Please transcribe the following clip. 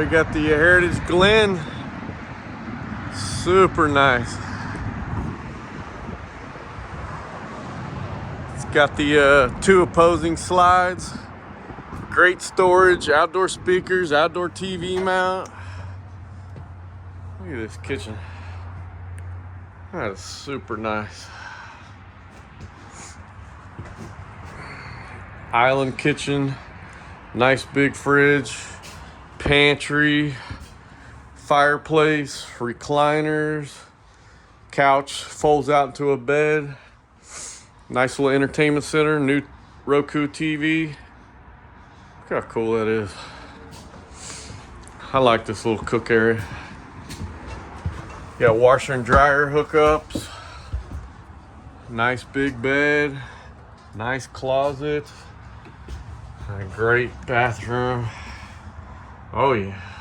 we got the Heritage Glen. Super nice. It's got the 2 opposing slides. Great storage, outdoor speakers, outdoor TV mount. Look at this kitchen. That is super nice. Island kitchen, nice big fridge, pantry, fireplace, recliners, couch folds out into a bed. Nice little entertainment center, new Roku TV. Look how cool that is. I like this little cook area. Got washer and dryer hookups. Nice big bed. Nice closet. A great bathroom. Oh yeah.